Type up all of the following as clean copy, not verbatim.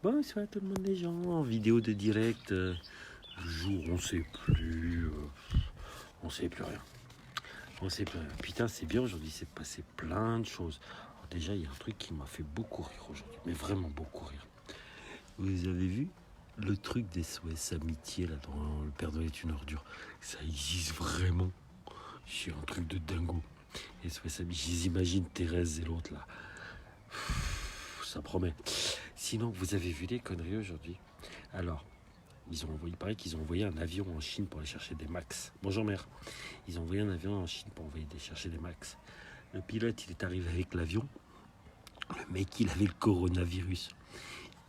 Bonsoir tout le monde les gens, en vidéo de direct, jour on sait plus, on sait plus rien. On sait plus rien. Putain c'est bien aujourd'hui, c'est passé plein de choses. Alors déjà il y a un truc qui m'a fait beaucoup rire aujourd'hui, mais vraiment beaucoup rire. Vous avez vu le truc des SOS Amitié là dans Le Père Noël est une ordure? Ça existe vraiment. C'est un truc de dingo. SOS Amitié, j'imagine Thérèse et l'autre là. Ça promet. Sinon, vous avez vu les conneries aujourd'hui? Alors, il paraît qu'ils ont envoyé un avion en Chine pour aller chercher des Max. Bonjour mère. Ils ont envoyé un avion en Chine pour chercher des Max. Le pilote, il est arrivé avec l'avion. Le mec, il avait le coronavirus.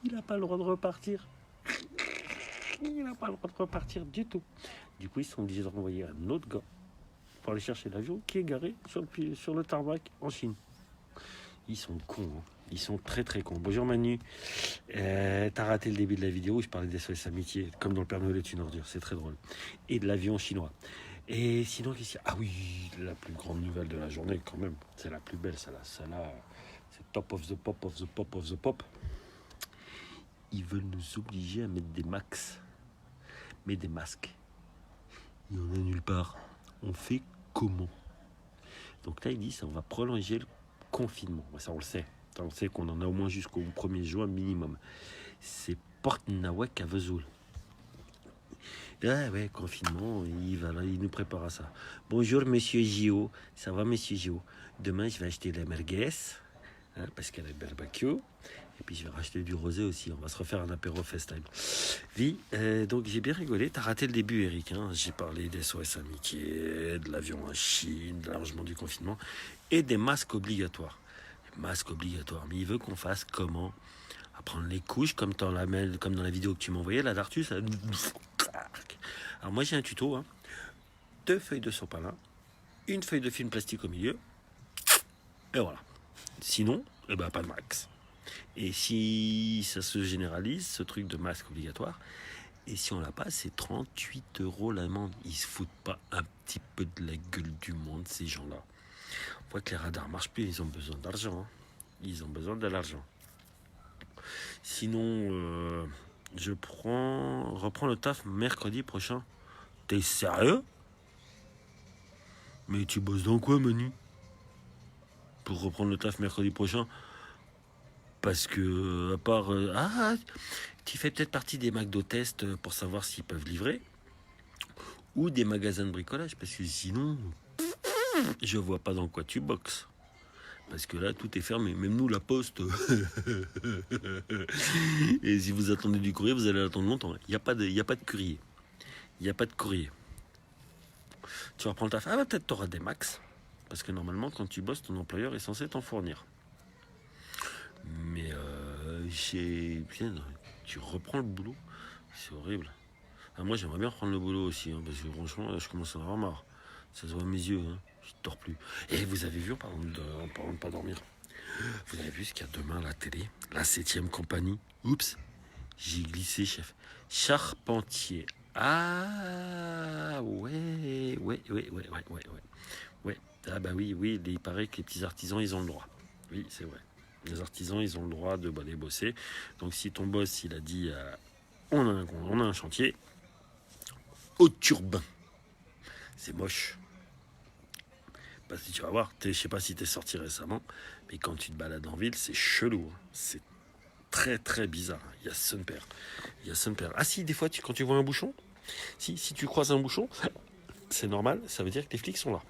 Il n'a pas le droit de repartir. Il n'a pas le droit de repartir du tout. Du coup, ils sont obligés de renvoyer un autre gars pour aller chercher l'avion qui est garé sur le tarmac en Chine. Ils sont cons, hein. Ils sont très très cons. Bonjour Manu. T'as raté le début de la vidéo où je parlais des SOS Amitié, comme dans Le Père Noël est une ordure, c'est très drôle. Et de l'avion chinois. Et sinon, qu'est-ce qu'il y a? Ah oui, la plus grande nouvelle de la journée quand même. C'est la plus belle, celle-là. Celle-là, c'est top of the pop of the pop of the pop. Ils veulent nous obliger à mettre des max. Mais des masques. Il n'y en a nulle part. On fait comment? Donc là, ils disent, on va prolonger le confinement. Ça, on le sait. On sait qu'on en a au moins jusqu'au 1er juin minimum. C'est Porte Nawak à Vesoul. Ah ouais, confinement, il nous prépare à ça. Bonjour monsieur Gio, ça va monsieur Gio? Demain je vais acheter de la merguez, hein, parce qu'elle est barbecue. Et puis je vais racheter du rosé aussi, on va se refaire un apéro FaceTime. Oui, donc j'ai bien rigolé, t'as raté le début Eric, hein. J'ai parlé des SOS Amitié, de l'avion en Chine, de l'arrangement du confinement et des masques obligatoires. Masque obligatoire. Mais il veut qu'on fasse comment? À prendre les couches, comme dans la vidéo que tu m'as envoyée, là, d'Artus. Alors moi, j'ai un tuto. 2 feuilles de sopalin, une feuille de film plastique au milieu, et voilà. Sinon, pas de max. Et si ça se généralise, ce truc de masque obligatoire, et si on l'a pas, c'est 38 € l'amende. Ils se foutent pas un petit peu de la gueule du monde, ces gens-là. On voit que les radars marchent plus, ils ont besoin d'argent. Ils ont besoin de l'argent. Sinon, je reprends le taf mercredi prochain. T'es sérieux? Mais tu bosses dans quoi, Manu? Pour reprendre le taf mercredi prochain? Parce que, à part... tu fais peut-être partie des McDo Test pour savoir s'ils peuvent livrer. Ou des magasins de bricolage. Parce que sinon, je vois pas dans quoi tu boxes. Parce que là, tout est fermé. Même nous, la poste. Et si vous attendez du courrier, vous allez attendre longtemps. Il n'y a pas de courrier. Il n'y a pas de courrier. Tu vas prendre ta femme. Peut-être tu auras des max. Parce que normalement, quand tu bosses, ton employeur est censé t'en fournir. Mais tu reprends le boulot. C'est horrible. Moi, j'aimerais bien reprendre le boulot aussi. Parce que franchement, je commence à en avoir marre. Ça se voit à mes yeux. Je dors plus. Et vous avez vu, en parlant de pas dormir, vous avez vu ce qu'il y a demain à la télé? La 7e compagnie. Oups, j'ai glissé, chef. Charpentier. Ah, ouais. Ah bah oui, il paraît que les petits artisans, ils ont le droit. Oui, c'est vrai. Les artisans, ils ont le droit d'aller bosser. Donc si ton boss, il a dit, on a un chantier, au turbin. C'est moche. Parce que tu vas voir, je sais pas si t'es sorti récemment, mais quand tu te balades en ville, c'est chelou. C'est très très bizarre. Il y a son père. Ah si, des fois, quand tu vois un bouchon, si tu croises un bouchon, c'est normal, ça veut dire que les flics sont là.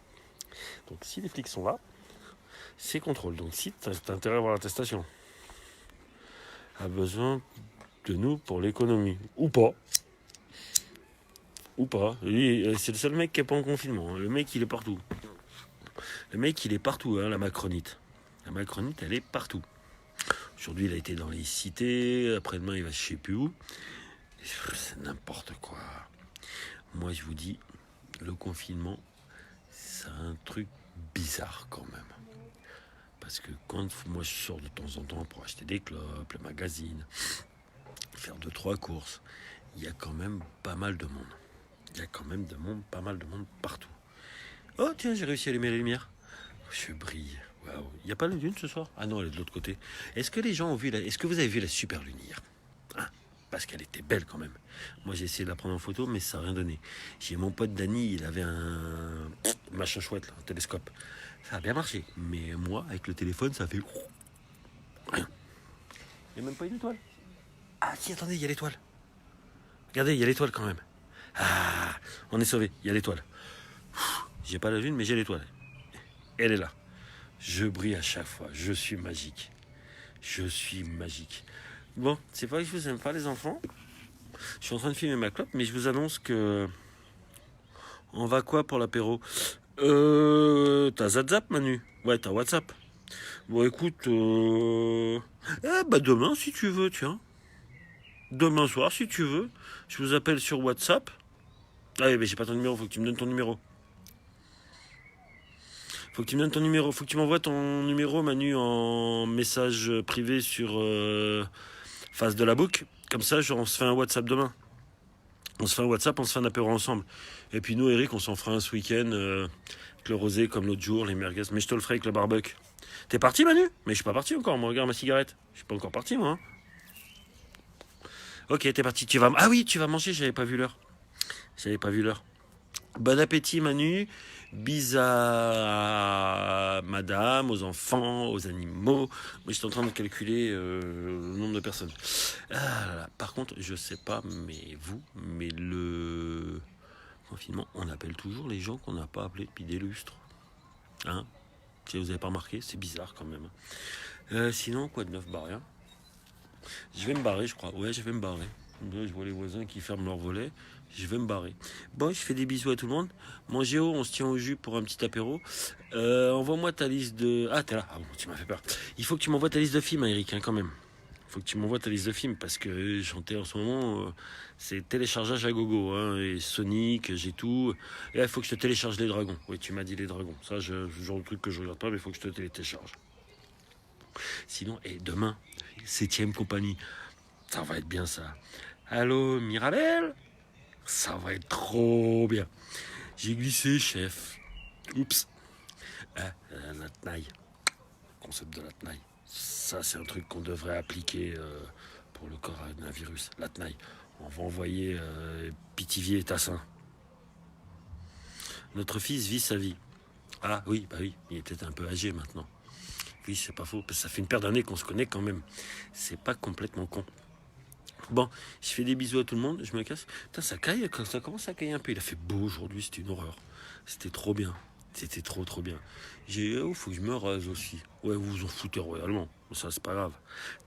Donc si les flics sont là, c'est contrôle. Donc si tu as intérêt à avoir l'attestation, a besoin de nous pour l'économie. Ou pas. C'est le seul mec qui n'est pas en confinement. Le mec, il est partout. La Macronite. La Macronite, elle est partout. Aujourd'hui, il a été dans les cités. Après-demain, il va je sais plus où. C'est n'importe quoi. Moi, je vous dis, le confinement, c'est un truc bizarre quand même. Parce que quand moi, je sors de temps en temps pour acheter des clopes, le magazine, faire 2-3 courses, il y a quand même pas mal de monde. Pas mal de monde partout. Oh tiens, j'ai réussi à allumer la lumière. Je brille. Waouh. Il n'y a pas la lune ce soir? Ah non, elle est de l'autre côté. Est-ce que les gens ont vu est-ce que vous avez vu la super lune hier? parce qu'elle était belle quand même. Moi, j'ai essayé de la prendre en photo, mais ça n'a rien donné. J'ai mon pote Dany, il avait un machin chouette, là, un télescope. Ça a bien marché. Mais moi, avec le téléphone, ça fait rien. Il n'y a même pas une étoile. Ah si, attendez, il y a l'étoile. Regardez, il y a l'étoile quand même. Ah, on est sauvé, il y a l'étoile. J'ai pas la lune, mais j'ai l'étoile. Elle est là. Je brille à chaque fois. Je suis magique. Je suis magique. Bon, c'est pas que je vous aime pas, les enfants. Je suis en train de filmer ma clope, mais je vous annonce que... On va quoi pour l'apéro? T'as ZapZap, Manu? Ouais, t'as WhatsApp. Bon, écoute... bah demain, si tu veux, tiens. Demain soir, si tu veux. Je vous appelle sur WhatsApp. Ah oui, mais j'ai pas ton numéro, faut que tu me donnes ton numéro. Faut que tu me donnes ton numéro. Faut que tu m'envoies ton numéro, Manu, en message privé sur Face de la Boucle. Comme ça, on se fait un WhatsApp demain. On se fait un WhatsApp, on se fait un apéro ensemble. Et puis nous, Eric, on s'en fera un ce week-end avec le rosé comme l'autre jour, les merguez. Mais je te le ferai avec le barbecue. T'es parti, Manu? Mais je suis pas parti encore. Moi, regarde ma cigarette. Je suis pas encore parti, moi. Hein. Ok, t'es parti. Tu vas... Ah oui, tu vas manger. J'avais pas vu l'heure. Bon appétit, Manu. Bis à madame, aux enfants, aux animaux. Moi, j'étais en train de calculer le nombre de personnes. Ah là là. Par contre, je sais pas, mais le confinement, on appelle toujours les gens qu'on n'a pas appelés depuis des lustres. Hein? Si vous n'avez pas remarqué, c'est bizarre quand même. Sinon, quoi de neuf? Bah rien. Je vais me barrer, je crois. Ouais, je vais me barrer. Je vois les voisins qui ferment leur volet. Je vais me barrer. Bon, je fais des bisous à tout le monde. Mon Géo, on se tient au jus pour un petit apéro. Envoie-moi ta liste de... Ah, t'es là. Ah bon, tu m'as fait peur. Il faut que tu m'envoies ta liste de films, hein, Eric, hein, quand même. Il faut que tu m'envoies ta liste de films parce que chanter en ce moment, c'est téléchargeage à gogo. Hein, et Sonic, j'ai tout. Et là, il faut que je te télécharge les dragons. Oui, tu m'as dit les dragons. Ça, c'est le genre de truc que je regarde pas, mais il faut que je te télécharge. Sinon, et demain, 7ème compagnie. Ça va être bien, ça. Allô, Mirabelle? Ça va être trop bien. J'ai glissé, chef. Oups. La tenaille. Concept de la tenaille. Ça, c'est un truc qu'on devrait appliquer pour le coronavirus. La tenaille. On va envoyer Pithiviers et Tassin. Notre fils vit sa vie. Ah oui, bah oui, il est peut-être un peu âgé maintenant. Oui, c'est pas faux, parce que ça fait une paire d'années qu'on se connaît quand même. C'est pas complètement con. Bon, je fais des bisous à tout le monde, je me casse. Putain, ça caille, ça commence à cailler un peu. Il a fait beau aujourd'hui, c'était une horreur. C'était trop bien. C'était trop bien. Faut que je me rase aussi. Ouais, vous vous en foutez royalement. Ça, c'est pas grave.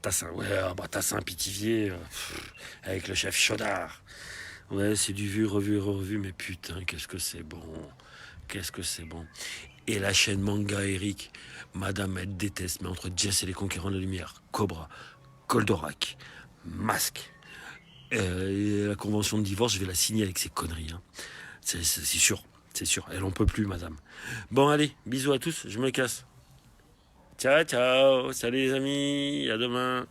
Tassin, ouais, Tassin Pithiviers, avec le chef Chaudard. Ouais, c'est du vu, revu et revu, mais putain, qu'est-ce que c'est bon. Qu'est-ce que c'est bon. Et la chaîne Manga Eric, madame, elle déteste, mais entre Jess et les Conquérants de la Lumière, Cobra, Goldorak, Masque, et la convention de divorce, je vais la signer avec ces conneries. Hein. C'est sûr, c'est sûr. Elle en peut plus, madame. Bon, allez, bisous à tous, je me casse. Ciao, ciao, salut les amis, à demain.